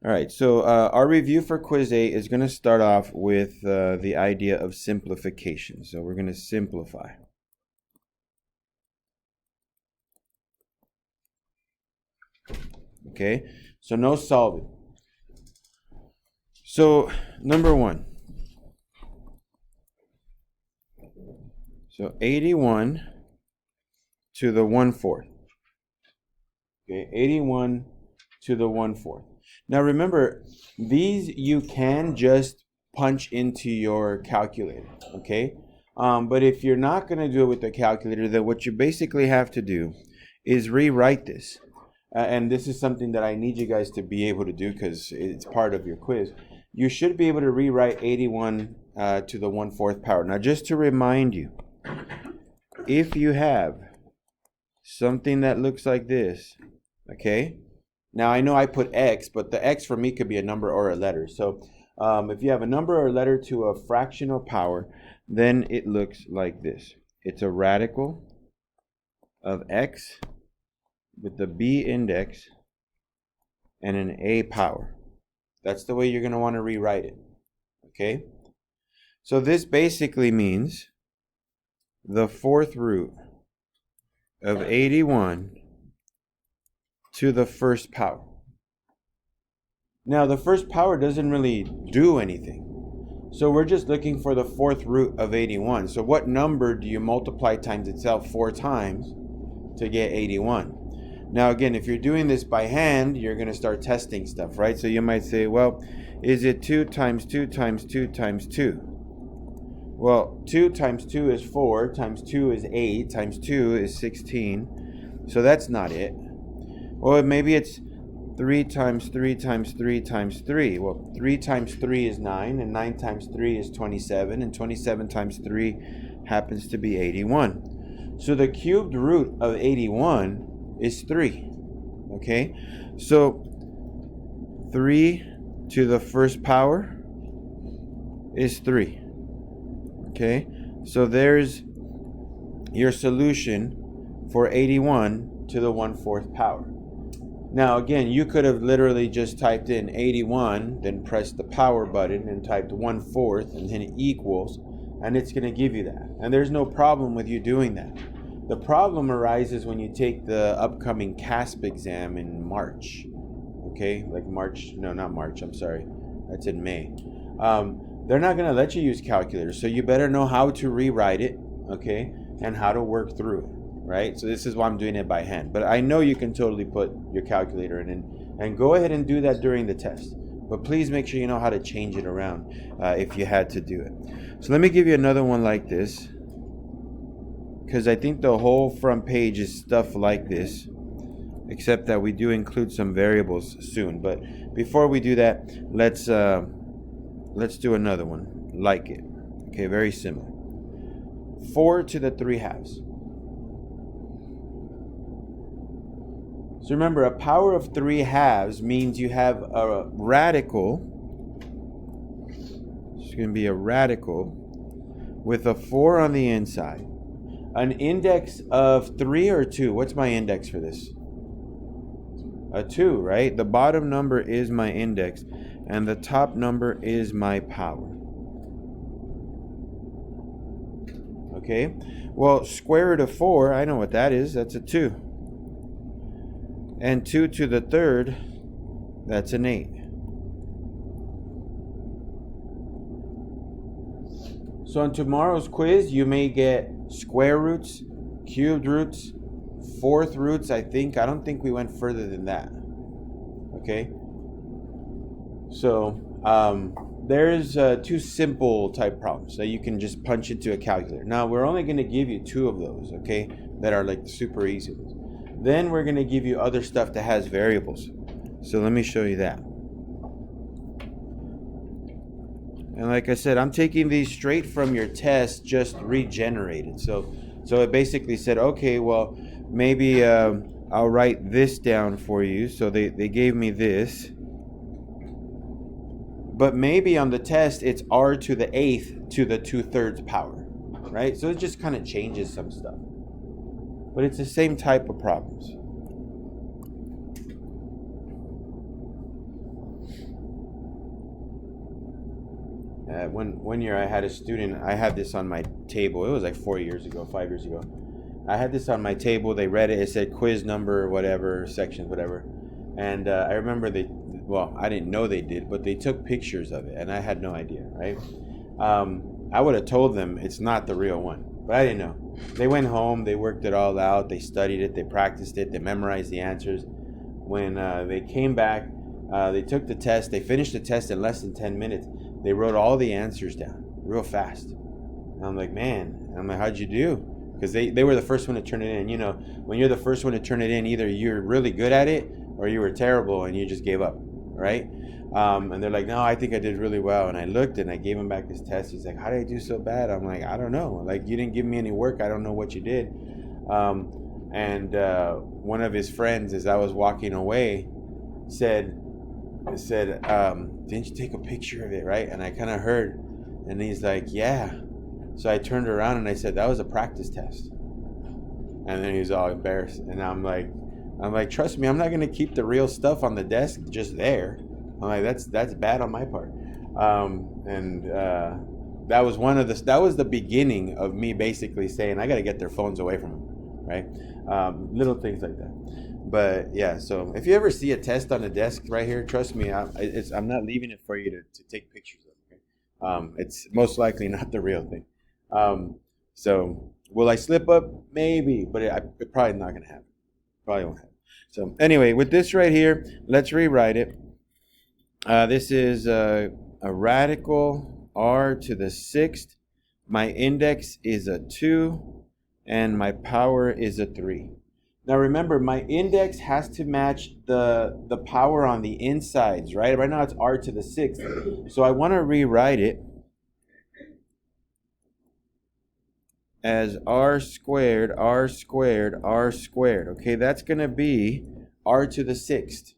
All right, so our review for quiz 8 is going to start off with the idea of simplification. So we're going to simplify. Okay, so no solving. So number 1. So 81 to the 1/4. Okay, 81 to the 1/4. Now remember, these you can just punch into your calculator, okay? But if you're not going to do it with the calculator, then what you basically have to do is rewrite this. And this is something that I need you guys to be able to do because it's part of your quiz. You should be able to rewrite 81 to the 1/4 power. Now, just to remind you, if you have something that looks like this, okay? Now, I know I put X, but the X for me could be a number or a letter. So if you have a number or a letter to a fractional power, then it looks like this. It's a radical of X with the B index and an A power. That's the way you're going to want to rewrite it. Okay? So this basically means the 4th root of 81 to the 1st power. Now the 1st power doesn't really do anything. So we're just looking for the 4th root of 81. So what number do you multiply times itself 4 times to get 81? Now again, if you're doing this by hand, you're going to start testing stuff, right? So you might say, well, is it 2 times 2 times 2 times 2? Well, 2 times 2 is 4, times 2 is 8, times 2 is 16. So that's not it. Well, maybe it's 3 times 3 times 3 times 3. Well, 3 times 3 is 9, and 9 times 3 is 27, and 27 times 3 happens to be 81. So the cubed root of 81 is 3. Okay? So 3 to the 1st power is 3. Okay? So there's your solution for 81 to the 1/4 power. Now again, you could have literally just typed in 81, then pressed the power button and typed 1/4 and then equals, and it's going to give you that. And there's no problem with you doing that. The problem arises when you take the upcoming CASP exam in March. Okay, like March, no, not March, I'm sorry. That's in May. They're not going to let you use calculators, so you better know how to rewrite it, okay, and how to work through it, right? So this is why I'm doing it by hand. But I know you can totally put your calculator in and go ahead and do that during the test. But please make sure you know how to change it around if you had to do it. So let me give you another one like this, because I think the whole front page is stuff like this, except that we do include some variables soon. But before we do that, let's do another one like it. Okay, very similar. 4 to the 3/2. So remember, a power of 3/2 means you have a radical. It's going to be a radical with a 4 on the inside. An index of 3 or 2. What's my index for this? A 2, right? The bottom number is my index, and the top number is my power. Okay? Well, square root of 4, I know what that is. That's a 2. And 2 to the 3rd, that's an 8. So on tomorrow's quiz, you may get square roots, cubed roots, 4th roots, I think. I don't think we went further than that. Okay? So there's 2 simple type problems that you can just punch into a calculator. Now, we're only going to give you 2 of those, okay, that are like super easy ones. Then we're going to give you other stuff that has variables. So let me show you that. And like I said, I'm taking these straight from your test, just regenerated. So it basically said, okay, well, maybe I'll write this down for you. So they gave me this. But maybe on the test, it's r to the 8th to the 2/3 power, right? So it just kind of changes some stuff. But it's the same type of problems. One year I had a student. I had this on my table. It was like 4 years ago, 5 years ago. I had this on my table. They read it. It said quiz number, whatever, sections, whatever. And I remember I didn't know they did, but they took pictures of it, and I had no idea, right? I would have told them it's not the real one, but I didn't know. They went home, they worked it all out, they studied it, they practiced it, they memorized the answers. When they came back, they took the test, they finished the test in less than 10 minutes. They wrote all the answers down real fast. And I'm like, man, how'd you do? Because they were the first one to turn it in. You know, when you're the first one to turn it in, either you're really good at it or you were terrible and you just gave up, right? And they're like, no, I think I did really well. And I looked and I gave him back his test. He's like, how did I do so bad? I'm like, I don't know. Like, you didn't give me any work. I don't know what you did. And one of his friends, as I was walking away, said, didn't you take a picture of it, right? And I kind of heard, and he's like, yeah. So I turned around and I said, that was a practice test. And then he was all embarrassed. And I'm like, trust me, I'm not gonna keep the real stuff on the desk just there. I'm like, that's bad on my part. That was the beginning of me basically saying I gotta get their phones away from them, right? Little things like that. But yeah, so if you ever see a test on the desk right here, trust me, I'm not leaving it for you to take pictures of. Okay? It's most likely not the real thing. So will I slip up? Maybe, but it's probably not going to happen. Probably won't happen. So anyway, with this right here, let's rewrite it. This is a radical r to the 6th. My index is a 2, and my power is a 3. Now remember, my index has to match the power on the insides, right? Right now it's r to the 6th. So I want to rewrite it as r squared, r squared, r squared. Okay, that's going to be r to the 6th,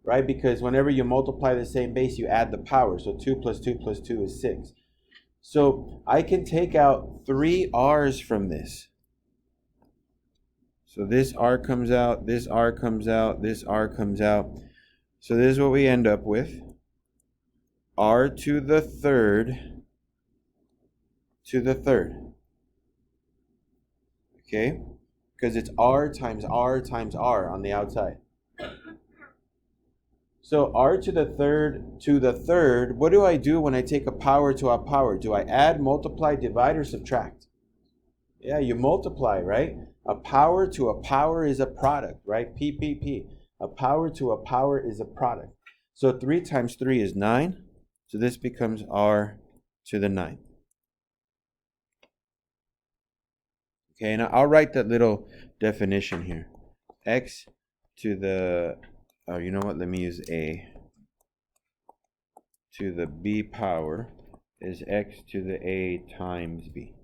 right? Because whenever you multiply the same base, you add the power. So 2 plus 2 plus 2 is 6. So I can take out 3 r's from this. So this r comes out, this r comes out, this r comes out. So this is what we end up with. R to the 3rd to the 3rd. Okay? Because it's r times r times r on the outside. So r to the 3rd to the 3rd, what do I do when I take a power to a power? Do I add, multiply, divide, or subtract? Yeah, you multiply, right? A power to a power is a product, right? P. A power to a power is a product. So 3 times 3 is 9. So this becomes r to the 9th. Okay, now I'll write that little definition here. X to the, oh, you know what? Let me use a. To the b power is x to the a times b.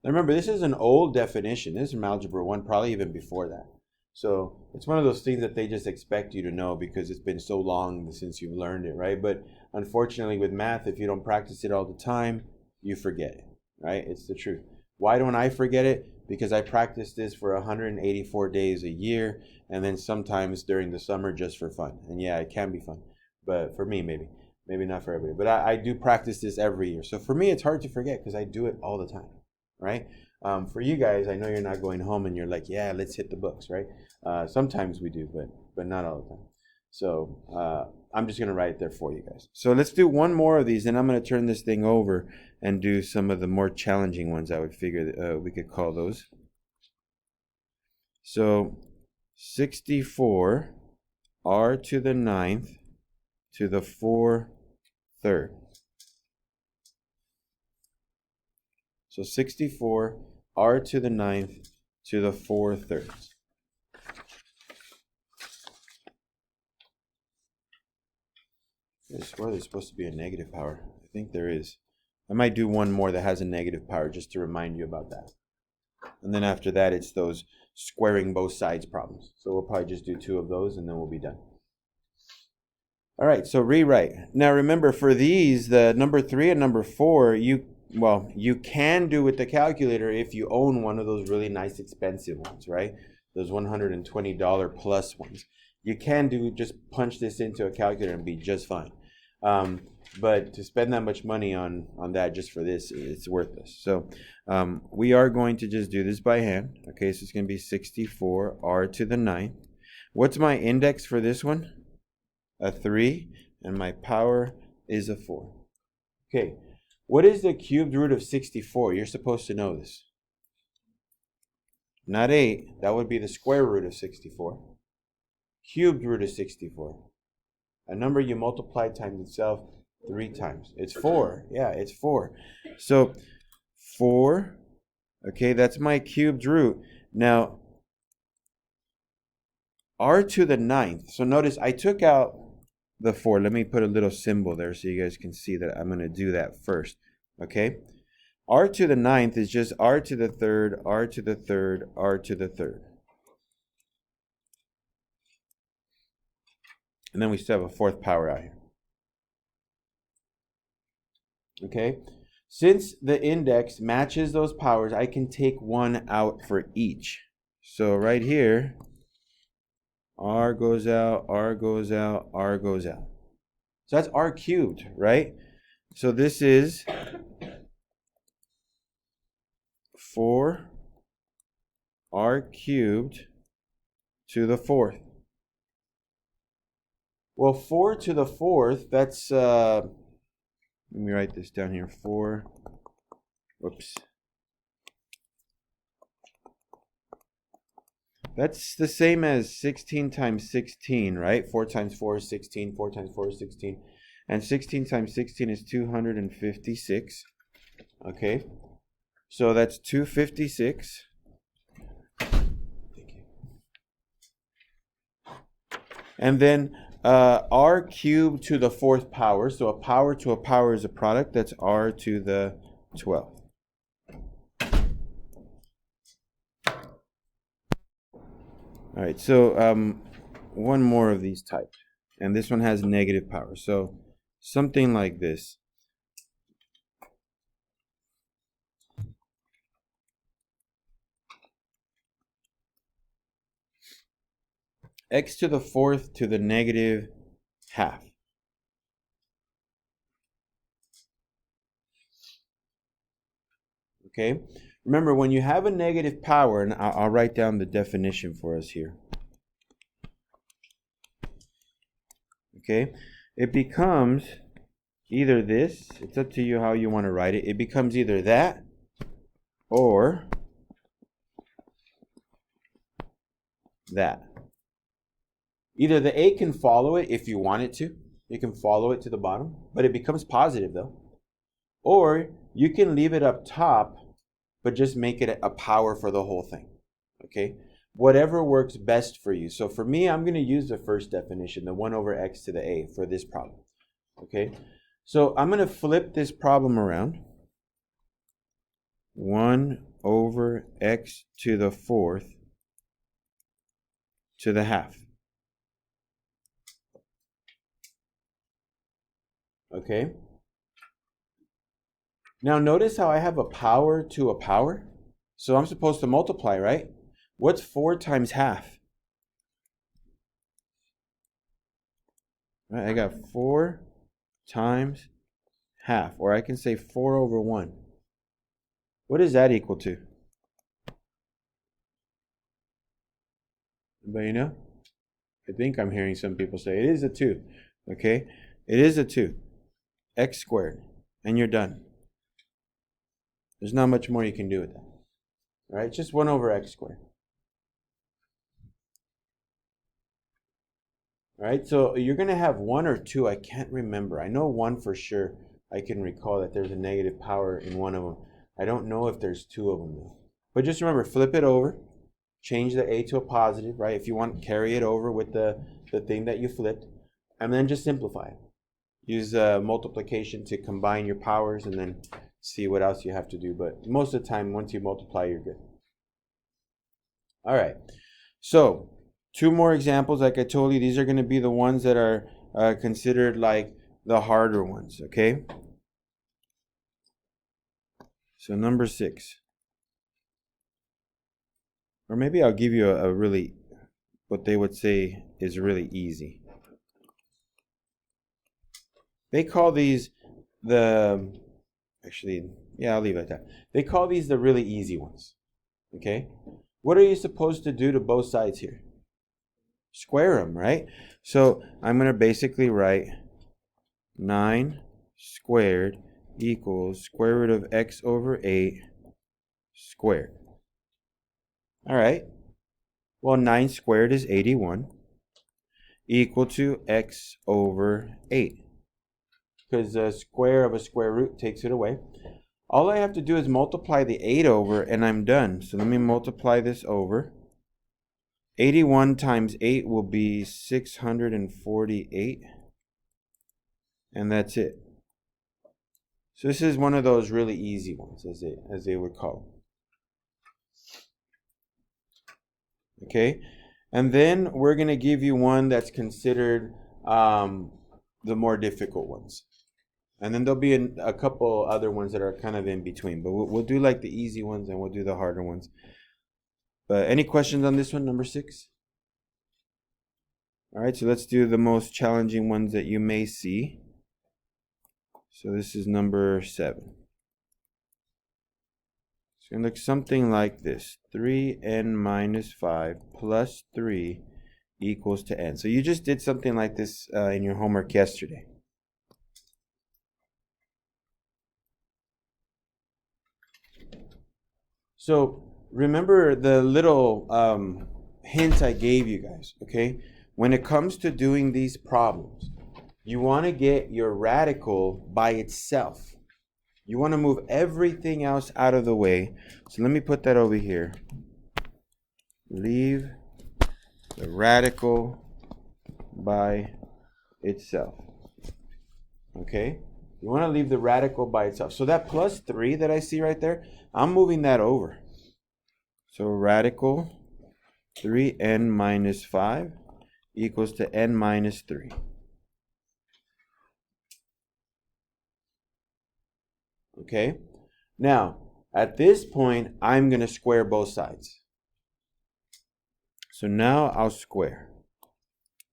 Now remember, this is an old definition. This is from Algebra 1, probably even before that. So it's one of those things that they just expect you to know because it's been so long since you've learned it, right? But unfortunately with math, if you don't practice it all the time, you forget it, right? It's the truth. Why don't I forget it? Because I practice this for 184 days a year, and then sometimes during the summer just for fun. And yeah, it can be fun, but for me, maybe not for everybody. But I do practice this every year. So for me, it's hard to forget because I do it all the time. Right? For you guys, I know you're not going home and you're like, yeah, let's hit the books, right? Sometimes we do, but not all the time. So I'm just going to write it there for you guys. So let's do one more of these, and I'm going to turn this thing over and do some of the more challenging ones. I would figure we could call those. So 64 r to the 9th to the 4/3. So 64 r to the 9th to the 4/3. I swear there's supposed to be a negative power. I think there is. I might do one more that has a negative power just to remind you about that. And then after that, it's those squaring both sides problems. So we'll probably just do 2 of those and then we'll be done. All right, so rewrite. Now remember, for these, the number 3 and number 4, you can do with the calculator if you own one of those really nice expensive ones, right? Those $120 plus ones. You can just punch this into a calculator and be just fine. but to spend that much money on that just for this, it's worthless. So we are going to just do this by hand. Okay, so it's going to be 64 r to the 9th. What's my index for this one? A 3, and my power is a 4. Okay, what is the cubed root of 64? You're supposed to know this. Not 8, that would be the square root of 64. Cubed root of 64. A number you multiply times itself 3 times. It's 4. Yeah, it's 4. So 4, okay, that's my cubed root. Now, r to the 9th. So notice I took out the 4. Let me put a little symbol there so you guys can see that I'm going to do that first. Okay? R to the 9th is just r to the 3rd, r to the 3rd, r to the 3rd. And then we still have a 4th power out here. Okay? Since the index matches those powers, I can take 1 out for each. So right here, r goes out, r goes out, r goes out. So that's r cubed, right? So this is 4 r cubed to the 4th. Well, 4 to the 4th, that's, let me write this down here, 4, whoops. That's the same as 16 times 16, right? 4 times 4 is 16, 4 times 4 is 16. And 16 times 16 is 256, okay? So that's 256. And then r cubed to the 4th power. So a power to a power is a product. That's r to the 12th. All right, so one more of these types. And this one has negative power. So something like this. X to the 4th to the negative half. Okay? Remember, when you have a negative power, and I'll write down the definition for us here. Okay? It becomes either this, it's up to you how you want to write it. It becomes either that or that. Either the A can follow it if you want it to. You can follow it to the bottom, but it becomes positive though. Or you can leave it up top, but just make it a power for the whole thing. Okay? Whatever works best for you. So for me, I'm going to use the first definition, the 1 over x to the a for this problem. Okay? So I'm going to flip this problem around. 1 over x to the 4th to the half. Okay? Now notice how I have a power to a power? So I'm supposed to multiply, right? What's 4 times half? Right, I got 4 times half, or I can say 4 over 1. What is that equal to? Anybody know? I think I'm hearing some people say it is a 2. Okay? It is a 2. X squared. And you're done. There's not much more you can do with that. All right? Just 1 over x squared. All right? So you're going to have 1 or 2. I can't remember. I know 1 for sure. I can recall that there's a negative power in one of them. I don't know if there's 2 of them though. But just remember, flip it over. Change the a to a positive, right? If you want, carry it over with the thing that you flipped. And then just simplify it. Use multiplication to combine your powers and then see what else you have to do. But most of the time, once you multiply, you're good. All right. So 2 more examples. Like I told you, these are going to be the ones that are considered like the harder ones, okay? So number 6. Or maybe I'll give you a really, what they would say is really easy. They call these actually, yeah, I'll leave it at that. They call these the really easy ones. Okay? What are you supposed to do to both sides here? Square them, right? So I'm going to basically write 9 squared equals square root of x over 8 squared. All right. Well, 9 squared is 81 equal to x over 8. Because the square of a square root takes it away. All I have to do is multiply the 8 over and I'm done. So let me multiply this over. 81 times 8 will be 648. And that's it. So this is one of those really easy ones, as they would call them. Okay? And then we're going to give you one that's considered the more difficult ones. And then there'll be a couple other ones that are kind of in between. But we'll do like the easy ones and we'll do the harder ones. But any questions on this one, number 6? All right, so let's do the most challenging ones that you may see. So this is number 7. It's going to look something like this. 3n minus 5 plus 3 equals to n. So you just did something like this in your homework yesterday. So remember the little hint I gave you guys, okay? When it comes to doing these problems, you want to get your radical by itself. You want to move everything else out of the way. So let me put that over here. Leave the radical by itself. Okay? You want to leave the radical by itself. So that plus 3 that I see right there, I'm moving that over. So radical 3n minus 5 equals to n minus 3. Okay? Now, at this point, I'm going to square both sides. So now I'll square.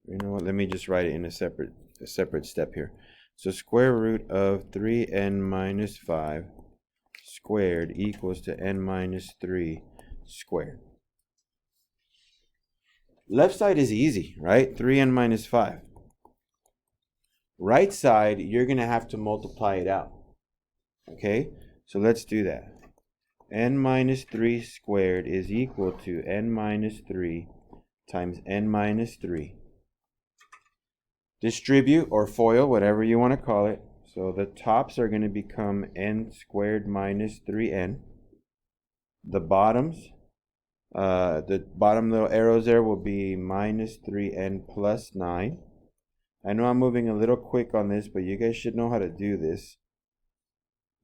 You know what? Let me just write it in a separate step here. So square root of 3n minus 5 squared equals to n minus 3 squared. Left side is easy, right? 3n minus 5. Right side, you're going to have to multiply it out. Okay? So let's do that. N minus 3 squared is equal to n minus 3 times n minus 3. Distribute or FOIL, whatever you want to call it. So the tops are going to become n squared minus 3n. The bottom little arrows there will be minus 3n plus 9. I know I'm moving a little quick on this, but you guys should know how to do this.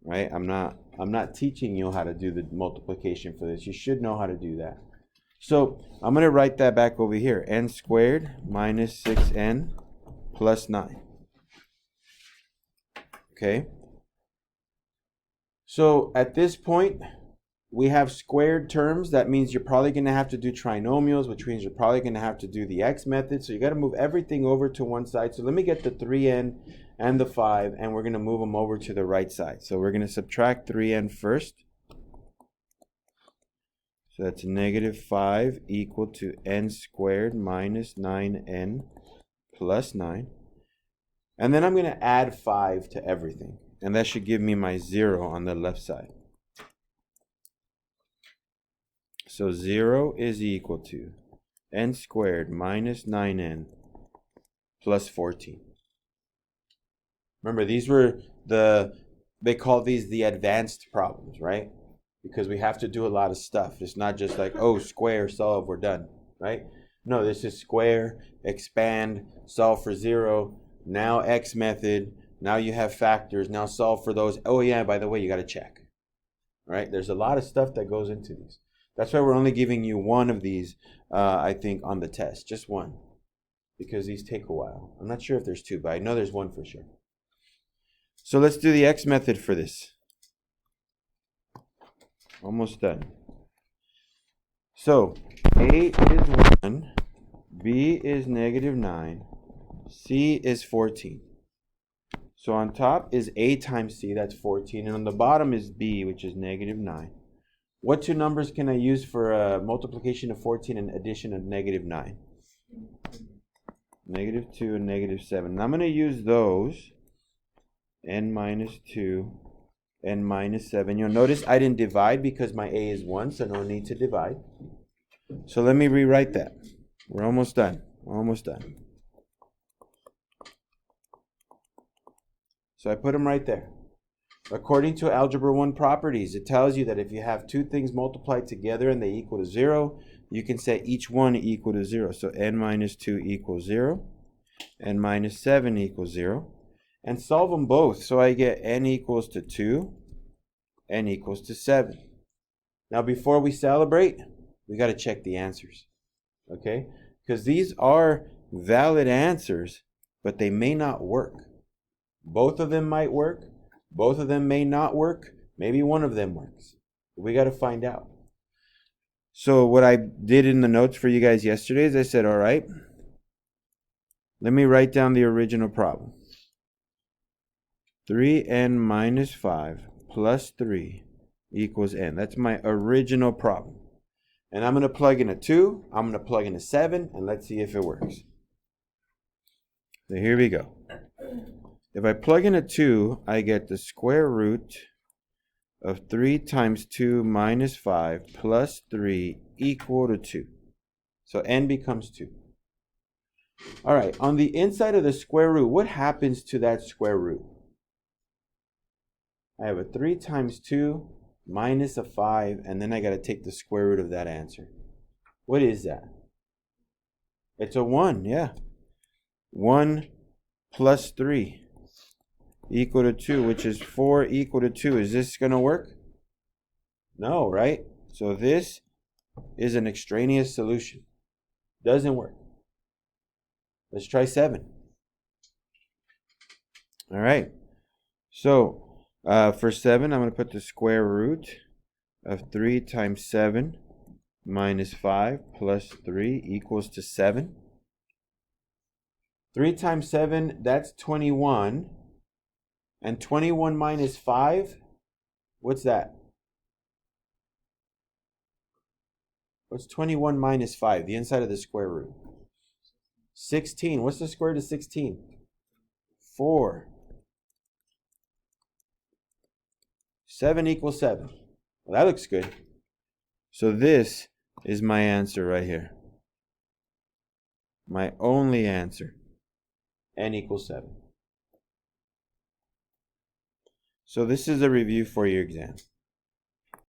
Right? I'm not teaching you how to do the multiplication for this. You should know how to do that. So I'm going to write that back over here. N squared minus 6n plus 9. Okay? So at this point, we have squared terms. That means you're probably going to have to do trinomials, which means you're probably going to have to do the x method. So you got to move everything over to one side. So let me get the 3n and the 5, and we're going to move them over to the right side. So we're going to subtract 3n first. So that's negative 5 equal to n squared minus 9n plus 9. And then I'm going to add 5 to everything. And that should give me my 0 on the left side. So 0 is equal to n squared minus 9n plus 14. Remember, these were they call these the advanced problems, right? Because we have to do a lot of stuff. It's not just like, oh, square, solve, we're done, right? No, this is square, expand, solve for 0, now x method, now you have factors, now solve for those. Oh yeah, by the way, you got to check, right? There's a lot of stuff that goes into these. That's why we're only giving you one of these, I think, on the test, just one, because these take a while. I'm not sure if there's two, but I know there's one for sure. So let's do the x method for this. Almost done. So A is 1, B is negative 9, C is 14. So on top is a times c, that's 14, and on the bottom is b, which is negative 9. What two numbers can I use for multiplication of 14 and addition of negative 9? Negative 2 and negative 7. And I'm going to use those, n minus 2, n minus 7. You'll notice I didn't divide because my a is 1, so no need to divide. So let me rewrite that. We're almost done. We're almost done. So I put them right there. According to Algebra 1 properties, it tells you that if you have two things multiplied together and they equal to 0, you can set each one equal to 0. So n minus 2 equals 0, n minus 7 equals 0. And solve them both. So I get n equals to 2, n equals to 7. Now before we celebrate, we got to check the answers. Okay? Because these are valid answers, but they may not work. Both of them might work. Both of them may not work. Maybe one of them works. We got to find out. So what I did in the notes for you guys yesterday is I said, all right, let me write down the original problem. 3n minus 5 plus 3 equals n. That's my original problem. And I'm going to plug in a 2. I'm going to plug in a 7. And let's see if it works. So here we go. If I plug in a 2, I get the square root of 3 times 2 minus 5 plus 3 equal to 2. So n becomes 2. All right, on the inside of the square root, what happens to that square root? I have a 3 times 2 minus a 5, and then I got to take the square root of that answer. What is that? It's a 1, yeah. 1 plus 3 equal to 2, which is 4 equal to 2. Is this going to work? No, right? So this is an extraneous solution. Doesn't work. Let's try 7. All right. So for 7, I'm going to put the square root of 3 times 7 minus 5 plus 3 equals to 7. 3 times 7, that's 21. And 21 minus 5, what's that? What's 21 minus 5? The inside of the square root. 16. What's the square root of 16? 4. 7 equals 7. Well, that looks good. So this is my answer right here. My only answer. N equals 7. So this is a review for your exam.